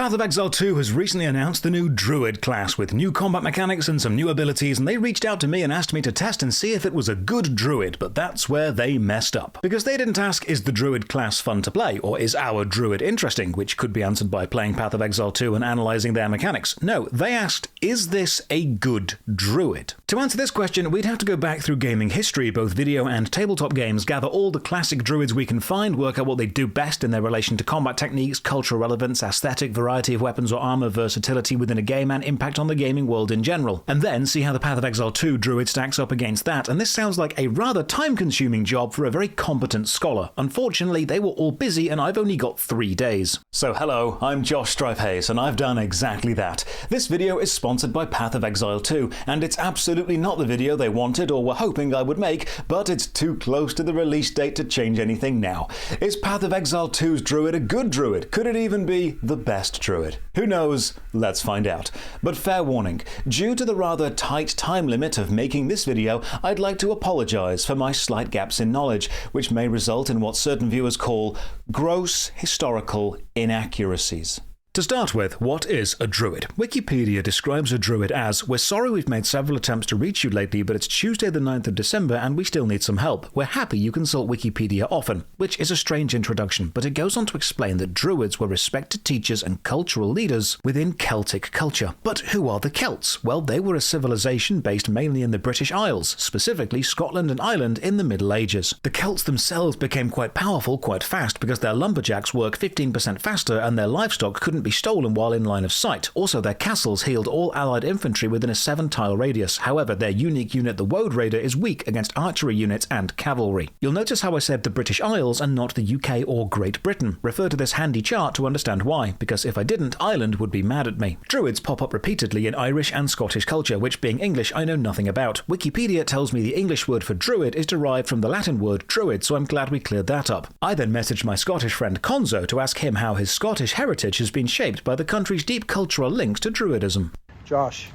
Path of Exile 2 has recently announced the new Druid class with new combat mechanics and some new abilities, and they reached out to me and asked me to test and see if it was a good Druid, but that's where they messed up. Because they didn't ask, is the Druid class fun to play, or is our Druid interesting, which could be answered by playing Path of Exile 2 and analysing their mechanics. No, they asked, is this a good Druid? To answer this question, we'd have to go back through gaming history, both video and tabletop games, gather all the classic Druids we can find, work out what they do best in their relation to combat techniques, cultural relevance, aesthetic, variety of weapons or armor, versatility within a game, and impact on the gaming world in general. And then see how the Path of Exile 2 Druid stacks up against that, and this sounds like a rather time-consuming job for a very competent scholar. Unfortunately, they were all busy and I've only got 3 days. So hello, I'm Josh Strifehays, and I've done exactly that. This video is sponsored by Path of Exile 2, and it's absolutely not the video they wanted or were hoping I would make, but it's too close to the release date to change anything now. Is Path of Exile 2's Druid a good Druid? Could it even be the best Druid? Who knows? Let's find out. But fair warning, due to the rather tight time limit of making this video, I'd like to apologise for my slight gaps in knowledge, which may result in what certain viewers call gross historical inaccuracies. To start with, what is a Druid? Wikipedia describes a Druid as, "We're sorry we've made several attempts to reach you lately, but it's Tuesday the 9th of December and we still need some help. We're happy you consult Wikipedia often," which is a strange introduction, but it goes on to explain that Druids were respected teachers and cultural leaders within Celtic culture. But who are the Celts? Well, they were a civilization based mainly in the British Isles, specifically Scotland and Ireland in the Middle Ages. The Celts themselves became quite powerful quite fast because their lumberjacks work 15% faster and their livestock couldn't be stolen while in line of sight. Also, their castles healed all allied infantry within a 7-tile radius. However, their unique unit, the Woad Raider, is weak against archery units and cavalry. You'll notice how I said the British Isles and not the UK or Great Britain. Refer to this handy chart to understand why, because if I didn't, Ireland would be mad at me. Druids pop up repeatedly in Irish and Scottish culture, which, being English, I know nothing about. Wikipedia tells me the English word for Druid is derived from the Latin word Druid, so I'm glad we cleared that up. I then messaged my Scottish friend Conzo to ask him how his Scottish heritage has been shaped by the country's deep cultural links to Druidism. Josh,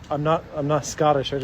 I'm not Scottish. I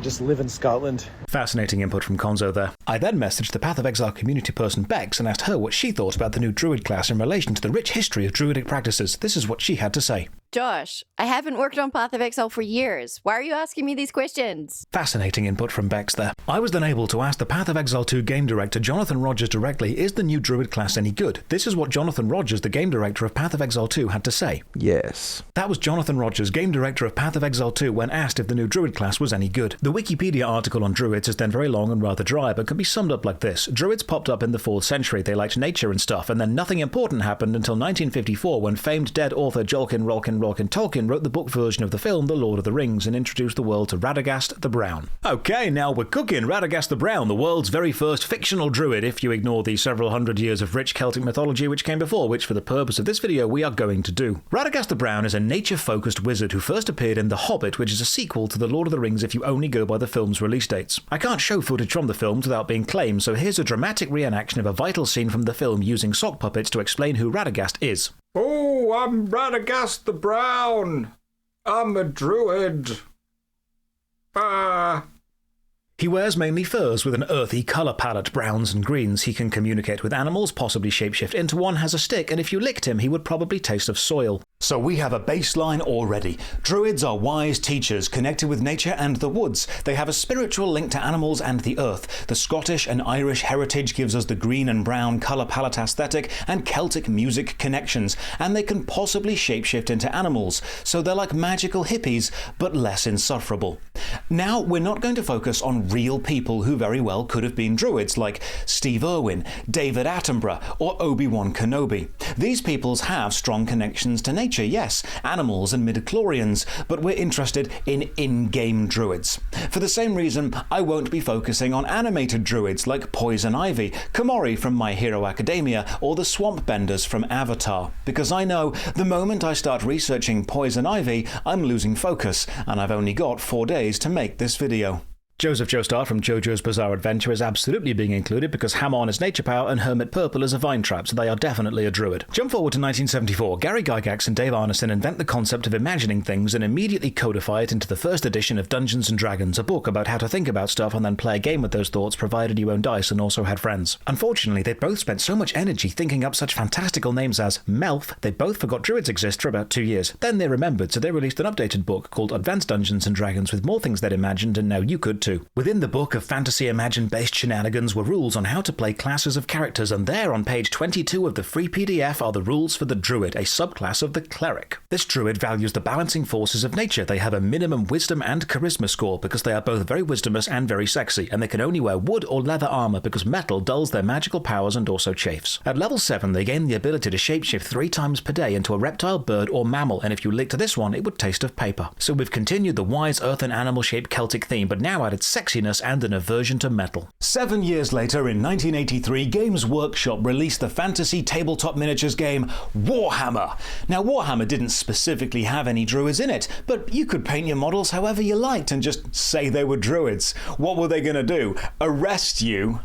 just live in Scotland. Fascinating input from Conzo there. I then messaged the Path of Exile community person Bex and asked her what she thought about the new Druid class in relation to the rich history of Druidic practices. This is what she had to say. Josh, I haven't worked on Path of Exile for years. Why are you asking me these questions? Fascinating input from Bex there. I was then able to ask the Path of Exile 2 game director Jonathan Rogers directly, is the new Druid class any good? This is what Jonathan Rogers, the game director of Path of Exile 2, had to say. Yes. That was Jonathan Rogers, game director of Path of Exile 2, when asked if the new Druid class was any good. The Wikipedia article on Druids is then very long and rather dry, but can be summed up like this. Druids popped up in the 4th century, they liked nature and stuff, and then nothing important happened until 1954 when famed dead author Rolkin Tolkien wrote the book version of the film The Lord of the Rings and introduced the world to Radagast the Brown. Okay, now we're cooking. Radagast the Brown, the world's very first fictional druid, if you ignore the several hundred years of rich Celtic mythology which came before, which for the purpose of this video we are going to do. Radagast the Brown is a nature-focused wizard who first appeared in The Hobbit, which is a sequel to The Lord of the Rings if you only go by the film's release dates. I can't show footage from the films without being claimed, so here's a dramatic reenaction of a vital scene from the film using sock puppets to explain who Radagast is. Oh, I'm Radagast the Brown. I'm a druid. He wears mainly furs with an earthy colour palette, browns and greens. He can communicate with animals, possibly shapeshift into one, has a stick, and if you licked him, he would probably taste of soil. So we have a baseline already. Druids are wise teachers connected with nature and the woods. They have a spiritual link to animals and the earth. The Scottish and Irish heritage gives us the green and brown colour palette aesthetic and Celtic music connections, and they can possibly shapeshift into animals. So they're like magical hippies, but less insufferable. Now, we're not going to focus on real people who very well could have been Druids, like Steve Irwin, David Attenborough, or Obi-Wan Kenobi. These peoples have strong connections to nature, yes, animals and midichlorians, but we're interested in in-game Druids. For the same reason, I won't be focusing on animated Druids like Poison Ivy, Komori from My Hero Academia, or the Swamp Benders from Avatar, because I know the moment I start researching Poison Ivy, I'm losing focus, and I've only got 4 days to make this video. Joseph Joestar from JoJo's Bizarre Adventure is absolutely being included because Hamon is nature power and Hermit Purple is a vine trap, so they are definitely a druid. Jump forward to 1974. Gary Gygax and Dave Arneson invent the concept of imagining things and immediately codify it into the first edition of Dungeons & Dragons, a book about how to think about stuff and then play a game with those thoughts provided you own dice and also had friends. Unfortunately, they both spent so much energy thinking up such fantastical names as Melf, they both forgot druids exist for about 2 years. Then they remembered, so they released an updated book called Advanced Dungeons & Dragons with more things they'd imagined, and now you could too. Within the book of fantasy imagined-based shenanigans were rules on how to play classes of characters, and there on page 22 of the free PDF are the rules for the druid, a subclass of the cleric. This druid values the balancing forces of nature. They have a minimum wisdom and charisma score because they are both very wisdomous and very sexy, and they can only wear wood or leather armor because metal dulls their magical powers and also chafes. At level 7, they gain the ability to shapeshift 3 times per day into a reptile, bird, or mammal, and if you licked this one, it would taste of paper. So we've continued the wise earth and animal-shaped Celtic theme, but now added sexiness and an aversion to metal. 7 years later, in 1983, Games Workshop released the fantasy tabletop miniatures game Warhammer. Now, Warhammer didn't specifically have any druids in it, but you could paint your models however you liked and just say they were druids. What were they going to do? Arrest you?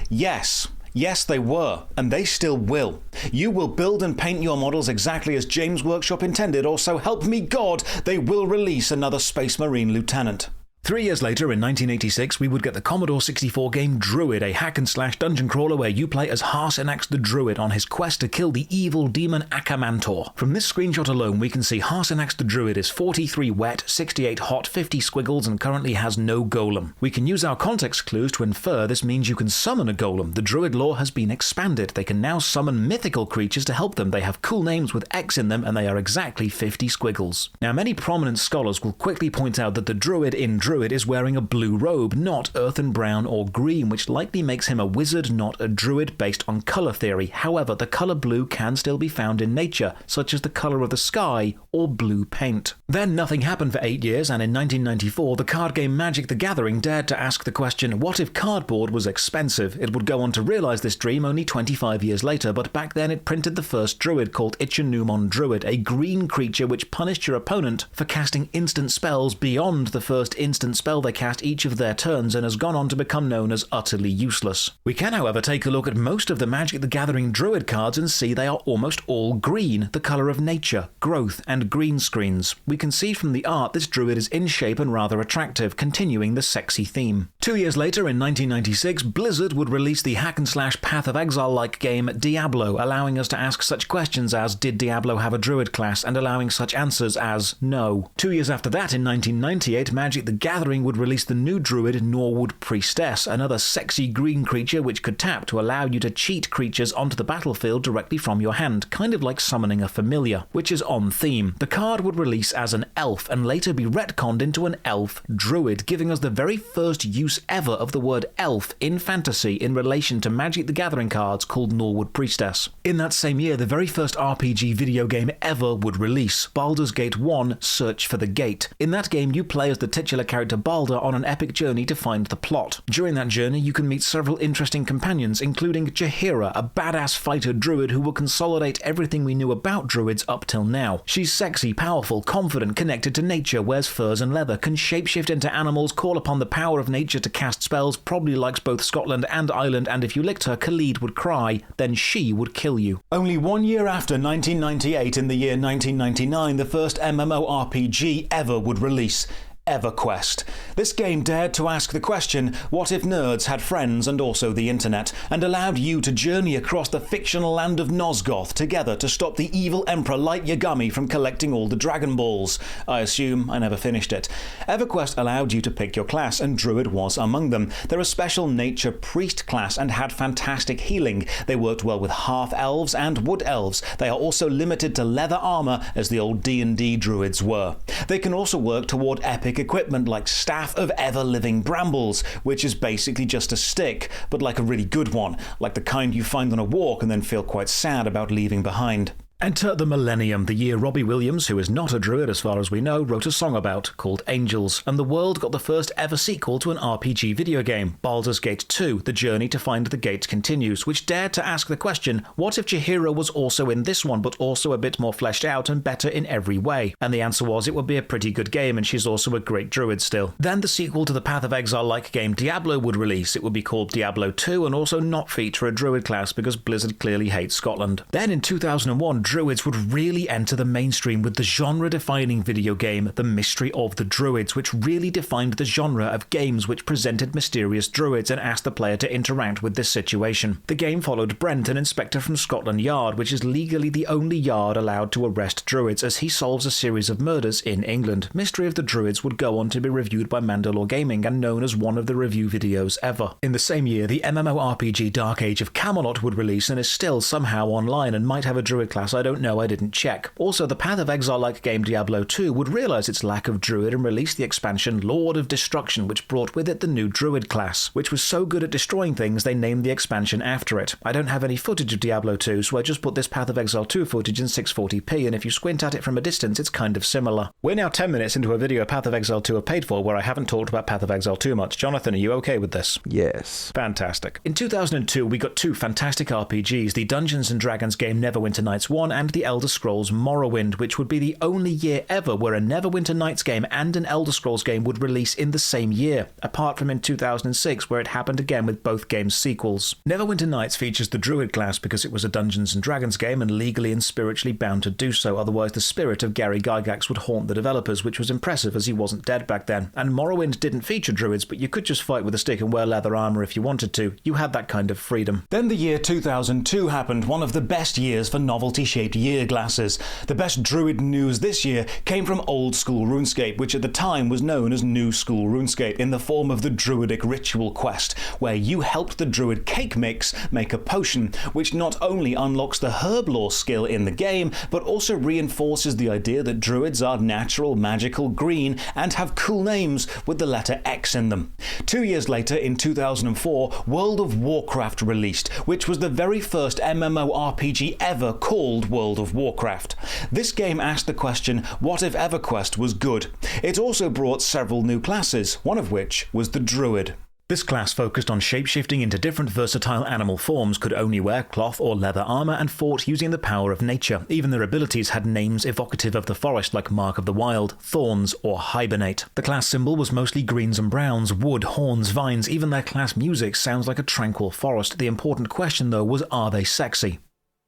Yes. Yes, they were, and they still will. You will build and paint your models exactly as Games Workshop intended, or so help me God, they will release another Space Marine lieutenant. 3 years later, in 1986, we would get the Commodore 64 game Druid, a hack-and-slash dungeon crawler where you play as Harsenax the Druid on his quest to kill the evil demon Akamantor. From this screenshot alone, we can see Harsenax the Druid is 43 wet, 68 hot, 50 squiggles, and currently has no golem. We can use our context clues to infer this means you can summon a golem. The Druid lore has been expanded. They can now summon mythical creatures to help them. They have cool names with X in them, and they are exactly 50 squiggles. Now, many prominent scholars will quickly point out that the Druid in Druid is wearing a blue robe, not earthen brown or green, which likely makes him a wizard, not a druid, based on colour theory. However, the colour blue can still be found in nature, such as the colour of the sky or blue paint. Then nothing happened for 8 years, and in 1994, the card game Magic the Gathering dared to ask the question, what if cardboard was expensive? It would go on to realise this dream only 25 years later, but back then it printed the first druid called Ichanumon Druid, a green creature which punished your opponent for casting instant spells beyond the first instant spell they cast each of their turns, and has gone on to become known as utterly useless. We can, however, take a look at most of the Magic the Gathering Druid cards and see they are almost all green, the colour of nature, growth, and green screens. We can see from the art this druid is in shape and rather attractive, continuing the sexy theme. 2 years later, in 1996, Blizzard would release the hack-and-slash Path of Exile-like game Diablo, allowing us to ask such questions as, did Diablo have a druid class, and allowing such answers as, no. 2 years after that, in 1998, Magic the Gathering would release the new druid Norwood Priestess, another sexy green creature which could tap to allow you to cheat creatures onto the battlefield directly from your hand, kind of like summoning a familiar, which is on theme. The card would release as an elf and later be retconned into an elf druid, giving us the very first use ever of the word elf in fantasy in relation to Magic the Gathering cards called Norwood Priestess. In that same year, the very first RPG video game ever would release, Baldur's Gate 1 Search for the Gate. In that game, you play as the titular character Baldur on an epic journey to find the plot. During that journey, you can meet several interesting companions, including Jaheira, a badass fighter druid who will consolidate everything we knew about druids up till now. She's sexy, powerful, confident, connected to nature, wears furs and leather, can shapeshift into animals, call upon the power of nature to cast spells, probably likes both Scotland and Ireland, and if you licked her, Khalid would cry, then she would kill you. Only 1 year after 1998, in the year 1999, the first MMORPG ever would release, EverQuest. This game dared to ask the question, what if nerds had friends and also the internet, and allowed you to journey across the fictional land of Nosgoth together to stop the evil Emperor Light Yagami from collecting all the Dragon Balls. I assume I never finished it. EverQuest allowed you to pick your class, and Druid was among them. They're a special nature priest class and had fantastic healing. They worked well with half-elves and wood elves. They are also limited to leather armor, as the old D&D Druids were. They can also work toward epic equipment like Staff of Ever-Living Brambles, which is basically just a stick, but like a really good one, like the kind you find on a walk and then feel quite sad about leaving behind. Enter the millennium, the year Robbie Williams, who is not a druid as far as we know, wrote a song about, called Angels, and the world got the first ever sequel to an RPG video game, Baldur's Gate 2, The Journey to Find the Gates Continues, which dared to ask the question, what if Chihiro was also in this one, but also a bit more fleshed out and better in every way? And the answer was it would be a pretty good game, and she's also a great druid still. Then the sequel to the Path of Exile-like game Diablo would release. It would be called Diablo 2 and also not feature a druid class because Blizzard clearly hates Scotland. Then in 2001, Druids would really enter the mainstream with the genre-defining video game The Mystery of the Druids, which really defined the genre of games which presented mysterious druids and asked the player to interact with this situation. The game followed Brent, an inspector from Scotland Yard, which is legally the only yard allowed to arrest druids, as he solves a series of murders in England. Mystery of the Druids would go on to be reviewed by Mandalore Gaming and known as one of the review videos ever. In the same year, the MMORPG Dark Age of Camelot would release and is still somehow online and might have a druid class. I don't know, I didn't check. Also, the Path of Exile-like game Diablo 2 would realise its lack of druid and release the expansion Lord of Destruction, which brought with it the new druid class, which was so good at destroying things they named the expansion after it. I don't have any footage of Diablo 2, so I just put this Path of Exile 2 footage in 640p, and if you squint at it from a distance, it's kind of similar. We're now 10 minutes into a video Path of Exile 2 are paid for where I haven't talked about Path of Exile too much. Jonathan, are you okay with this? Yes. Fantastic. In 2002, we got two fantastic RPGs, the Dungeons & Dragons game Neverwinter Nights 1 and the Elder Scrolls Morrowind, which would be the only year ever where a Neverwinter Nights game and an Elder Scrolls game would release in the same year, apart from in 2006 where it happened again with both games' sequels. Neverwinter Nights features the Druid class because it was a Dungeons & Dragons game and legally and spiritually bound to do so, otherwise the spirit of Gary Gygax would haunt the developers, which was impressive as he wasn't dead back then. And Morrowind didn't feature druids, but you could just fight with a stick and wear leather armor if you wanted to. You had that kind of freedom. Then the year 2002 happened, one of the best years for novelty-shaped year glasses. The best druid news this year came from old school RuneScape, which at the time was known as New School RuneScape, in the form of the Druidic Ritual Quest, where you helped the druid cake mix make a potion, which not only unlocks the herb lore skill in the game, but also reinforces the idea that druids are natural, magical, green, and have cool names with the letter X in them. 2 years later, in 2004, World of Warcraft released, which was the very first MMORPG ever called World of Warcraft. This game asked the question, what if EverQuest was good? It also brought several new classes, one of which was the Druid. This class focused on shapeshifting into different versatile animal forms, could only wear cloth or leather armor, and fought using the power of nature. Even their abilities had names evocative of the forest, like Mark of the Wild, Thorns, or Hibernate. The class symbol was mostly greens and browns, wood, horns, vines. Even their class music sounds like a tranquil forest. The important question, though, was, are they sexy?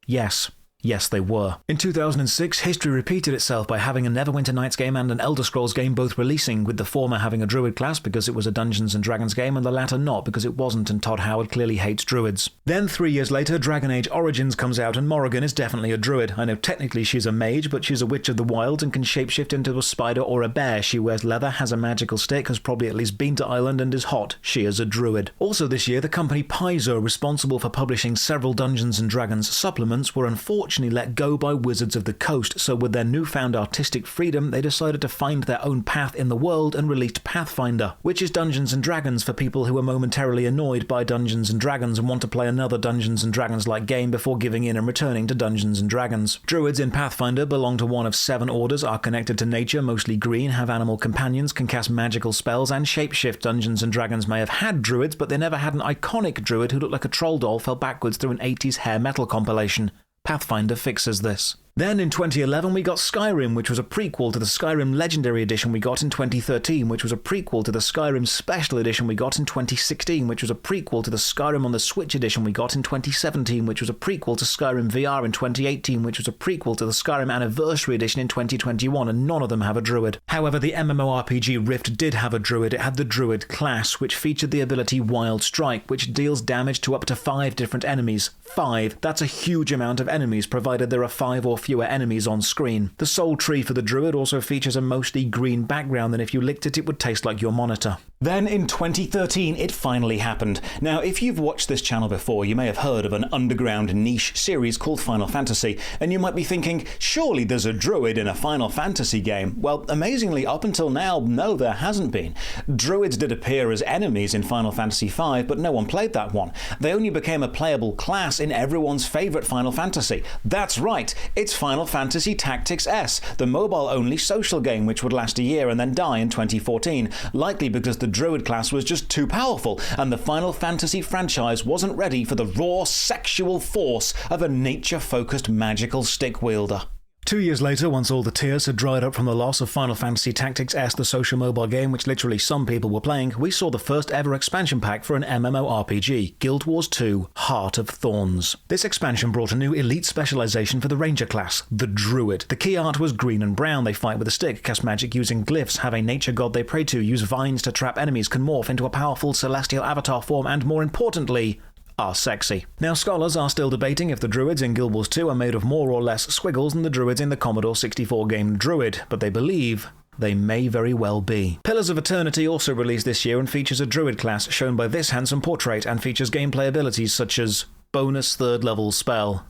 Yes. Yes, they were. In 2006, history repeated itself by having a Neverwinter Nights game and an Elder Scrolls game both releasing, with the former having a Druid class because it was a Dungeons & Dragons game, and the latter not because it wasn't, and Todd Howard clearly hates Druids. Then 3 years later, Dragon Age Origins comes out, and Morrigan is definitely a Druid. I know technically she's a mage, but she's a witch of the wilds and can shapeshift into a spider or a bear. She wears leather, has a magical stick, has probably at least been to Ireland, and is hot. She is a Druid. Also this year, the company Paizo, responsible for publishing several Dungeons & Dragons supplements, were unfortunately let go by Wizards of the Coast, so with their newfound artistic freedom, they decided to find their own path in the world and released Pathfinder, which is Dungeons & Dragons for people who are momentarily annoyed by Dungeons & Dragons and want to play another Dungeons & Dragons-like game before giving in and returning to Dungeons & Dragons. Druids in Pathfinder belong to one of 7 orders, are connected to nature, mostly green, have animal companions, can cast magical spells, and shapeshift. Dungeons & Dragons may have had Druids, but they never had an iconic Druid who looked like a troll doll fell backwards through an 80s hair metal compilation. Pathfinder fixes this. Then in 2011 we got Skyrim, which was a prequel to the Skyrim Legendary Edition we got in 2013, which was a prequel to the Skyrim Special Edition we got in 2016, which was a prequel to the Skyrim on the Switch Edition we got in 2017, which was a prequel to Skyrim VR in 2018, which was a prequel to the Skyrim Anniversary Edition in 2021, and none of them have a Druid. However, the MMORPG Rift did have a Druid. It had the Druid class, which featured the ability Wild Strike, which deals damage to up to 5 different enemies. 5. That's a huge amount of enemies, provided there are 5 or fewer enemies on screen. The soul tree for the Druid also features a mostly green background, and if you licked it, it would taste like your monitor. Then in 2013, it finally happened. Now, if you've watched this channel before, you may have heard of an underground niche series called Final Fantasy, and you might be thinking, surely there's a druid in a Final Fantasy game. Well, amazingly, up until now, no, there hasn't been. Druids did appear as enemies in Final Fantasy V, but no one played that one. They only became a playable class in everyone's favourite Final Fantasy. That's right, it's Final Fantasy Tactics S, the mobile-only social game which would last a year and then die in 2014, likely because the Druid class was just too powerful, and the Final Fantasy franchise wasn't ready for the raw sexual force of a nature-focused magical stick wielder. 2 years later, once all the tears had dried up from the loss of Final Fantasy Tactics S, the social mobile game which literally some people were playing, we saw the first ever expansion pack for an MMO RPG, Guild Wars 2: Heart of Thorns. This expansion brought a new elite specialization for the ranger class, the Druid. The key art was green and brown. They fight with a stick, cast magic using glyphs, have a nature god they pray to, use vines to trap enemies, can morph into a powerful celestial avatar form, and more importantly, are sexy. Now, scholars are still debating if the Druids in Guild Wars 2 are made of more or less squiggles than the Druids in the Commodore 64 game Druid, but they believe they may very well be. Pillars of Eternity also released this year and features a Druid class shown by this handsome portrait and features gameplay abilities such as bonus 3rd level spell.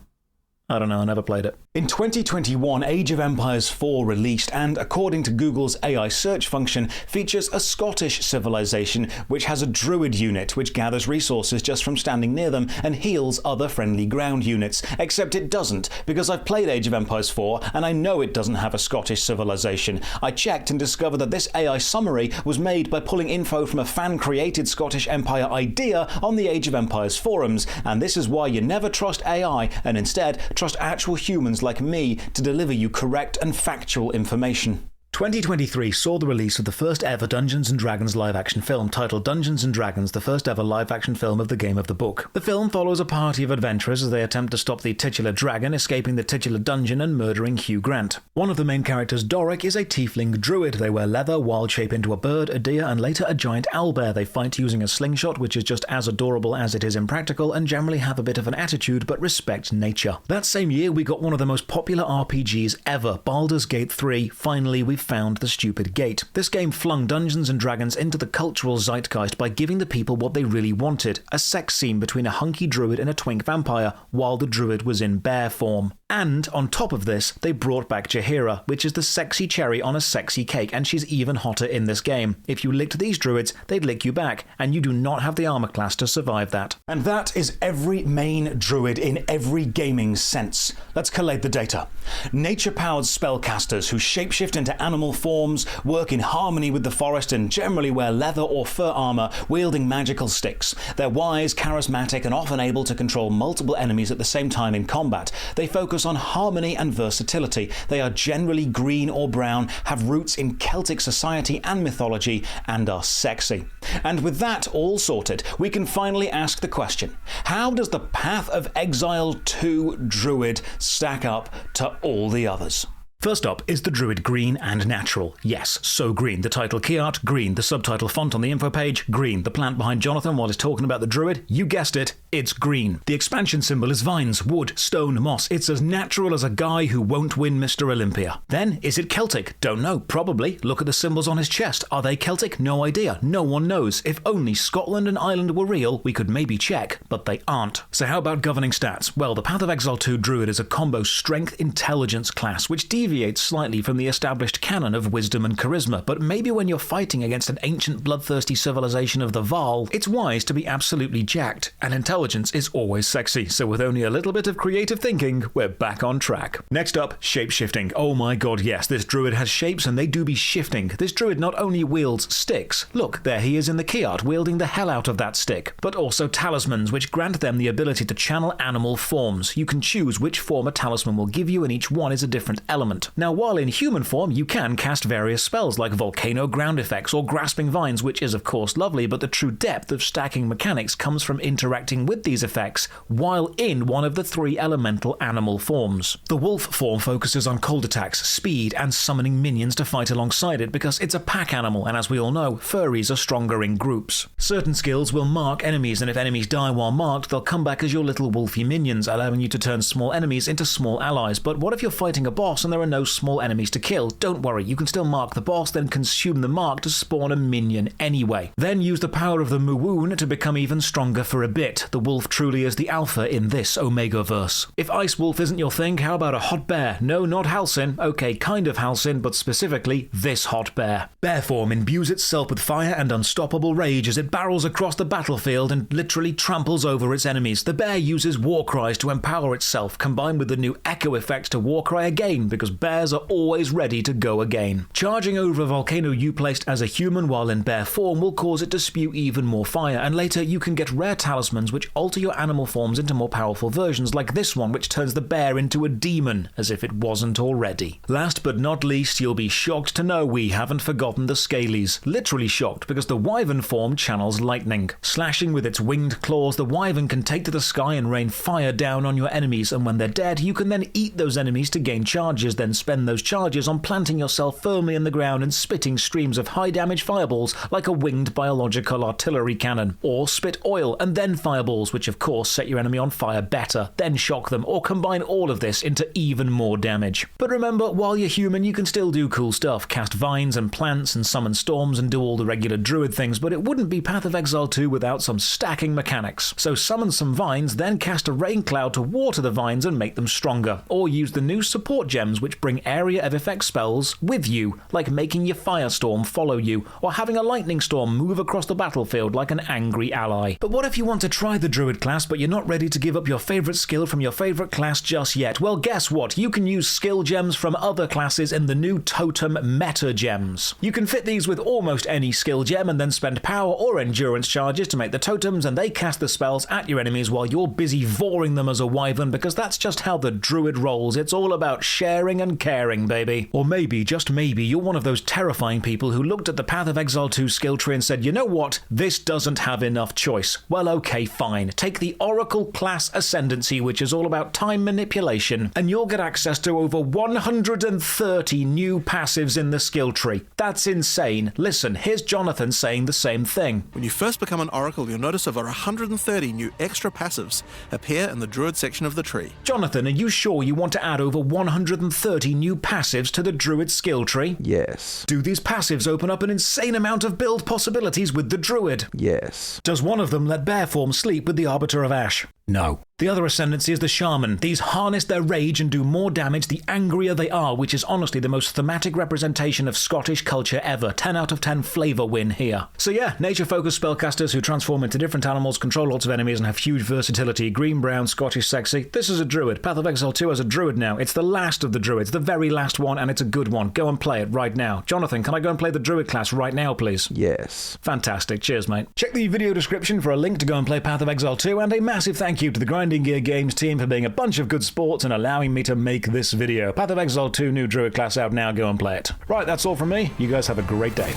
I don't know, I never played it. In 2021, Age of Empires 4 released and, according to Google's AI search function, features a Scottish civilization which has a Druid unit which gathers resources just from standing near them and heals other friendly ground units. Except it doesn't, because I've played Age of Empires 4 and I know it doesn't have a Scottish civilization. I checked and discovered that this AI summary was made by pulling info from a fan-created Scottish Empire idea on the Age of Empires forums, and this is why you never trust AI and instead trust actual humans like me to deliver you correct and factual information. 2023 saw the release of the first ever Dungeons & Dragons live-action film titled Dungeons & Dragons, the first ever live-action film of the game of the book. The film follows a party of adventurers as they attempt to stop the titular dragon escaping the titular dungeon and murdering Hugh Grant. One of the main characters, Doric, is a tiefling druid. They wear leather, wild shape into a bird, a deer, and later a giant owlbear. They fight using a slingshot, which is just as adorable as it is impractical, and generally have a bit of an attitude but respect nature. That same year, we got one of the most popular RPGs ever, Baldur's Gate 3. Finally, we found the stupid gate. This game flung Dungeons & Dragons into the cultural zeitgeist by giving the people what they really wanted, a sex scene between a hunky druid and a twink vampire, while the druid was in bear form. And, on top of this, they brought back Jaheira, which is the sexy cherry on a sexy cake, and she's even hotter in this game. If you licked these druids, they'd lick you back, and you do not have the armor class to survive that. And that is every main druid in every gaming sense. Let's collate the data. Nature-powered spellcasters who shapeshift into animal forms, work in harmony with the forest, and generally wear leather or fur armor, wielding magical sticks. They're wise, charismatic, and often able to control multiple enemies at the same time in combat. They focus on harmony and versatility. They are generally green or brown, have roots in Celtic society and mythology, and are sexy. And with that all sorted, we can finally ask the question, how does the Path of Exile 2 Druid stack up to all the others? First up is the Druid green and natural. Yes, so green. The title key art, green. The subtitle font on the info page, green. The plant behind Jonathan while he's talking about the Druid, you guessed it, it's green. The expansion symbol is vines, wood, stone, moss. It's as natural as a guy who won't win Mr. Olympia. Then, is it Celtic? Don't know. Probably. Look at the symbols on his chest. Are they Celtic? No idea. No one knows. If only Scotland and Ireland were real, we could maybe check, but they aren't. So how about governing stats? Well, the Path of Exile 2 Druid is a combo strength-intelligence class, which deviates slightly from the established canon of wisdom and charisma, but maybe when you're fighting against an ancient bloodthirsty civilization of the Vaal, it's wise to be absolutely jacked, and intelligence is always sexy, so with only a little bit of creative thinking, we're back on track. Next up, shapeshifting. Oh my god, yes, this druid has shapes and they do be shifting. This druid not only wields sticks, look, there he is in the key art wielding the hell out of that stick, but also talismans which grant them the ability to channel animal forms. You can choose which form a talisman will give you and each one is a different element. Now, while in human form, you can cast various spells like Volcano Ground Effects or Grasping Vines, which is of course lovely, but the true depth of stacking mechanics comes from interacting with these effects while in one of the three elemental animal forms. The wolf form focuses on cold attacks, speed, and summoning minions to fight alongside it because it's a pack animal, and as we all know, furries are stronger in groups. Certain skills will mark enemies, and if enemies die while marked, they'll come back as your little wolfy minions, allowing you to turn small enemies into small allies. But what if you're fighting a boss and there are no small enemies to kill. Don't worry, you can still mark the boss, then consume the mark to spawn a minion anyway. Then use the power of the Muwoon to become even stronger for a bit. The wolf truly is the alpha in this Omega-verse. If Ice Wolf isn't your thing, how about a hot bear? No, not Halcyon. Okay, kind of Halcyon, but specifically this hot bear. Bear form imbues itself with fire and unstoppable rage as it barrels across the battlefield and literally tramples over its enemies. The bear uses war cries to empower itself, combined with the new echo effects to war cry again, because bears are always ready to go again. Charging over a volcano you placed as a human while in bear form will cause it to spew even more fire, and later you can get rare talismans which alter your animal forms into more powerful versions, like this one which turns the bear into a demon, as if it wasn't already. Last but not least, you'll be shocked to know we haven't forgotten the Scalies. Literally shocked, because the wyvern form channels lightning. Slashing with its winged claws, the wyvern can take to the sky and rain fire down on your enemies, and when they're dead, you can then eat those enemies to gain charges, then spend those charges on planting yourself firmly in the ground and spitting streams of high damage fireballs like a winged biological artillery cannon. Or spit oil and then fireballs, which of course set your enemy on fire better, then shock them, or combine all of this into even more damage. But remember, while you're human, you can still do cool stuff, cast vines and plants and summon storms and do all the regular druid things, but it wouldn't be Path of Exile 2 without some stacking mechanics. So summon some vines, then cast a rain cloud to water the vines and make them stronger, or use the new support gems which bring area of effect spells with you, like making your firestorm follow you, or having a lightning storm move across the battlefield like an angry ally. But what if you want to try the druid class but you're not ready to give up your favorite skill from your favorite class just yet? Well, guess what? You can use skill gems from other classes in the new totem meta gems. You can fit these with almost any skill gem and then spend power or endurance charges to make the totems, and they cast the spells at your enemies while you're busy voring them as a wyvern, because that's just how the druid rolls. It's all about sharing and caring, baby. Or maybe, just maybe, you're one of those terrifying people who looked at the Path of Exile 2 skill tree and said, you know what, this doesn't have enough choice. Well, okay, fine. Take the Oracle class Ascendancy, which is all about time manipulation, and you'll get access to over 130 new passives in the skill tree. That's insane. Listen, here's Jonathan saying the same thing. When you first become an Oracle, you'll notice over 130 new extra passives appear in the Druid section of the tree. Jonathan, are you sure you want to add over 130 new passives to the Druid skill tree? Yes. Do these passives open up an insane amount of build possibilities with the Druid? Yes. Does one of them let Bearform sleep with the Arbiter of Ash? No. The other ascendancy is the Shaman. These harness their rage and do more damage the angrier they are, which is honestly the most thematic representation of Scottish culture ever. 10 out of 10 flavour win here. So yeah, nature-focused spellcasters who transform into different animals, control lots of enemies, and have huge versatility. Green, brown, Scottish, sexy. This is a Druid. Path of Exile 2 has a Druid now. It's the last of the Druids, the very last one, and it's a good one. Go and play it right now. Jonathan, can I go and play the Druid class right now, please? Yes. Fantastic. Cheers, mate. Check the video description for a link to go and play Path of Exile 2, and a massive thank you to the Grinding Gear Games team for being a bunch of good sports and allowing me to make this video. Path of Exile 2 new Druid class out now. Go and play it. Right, that's all from me. You guys have a great day.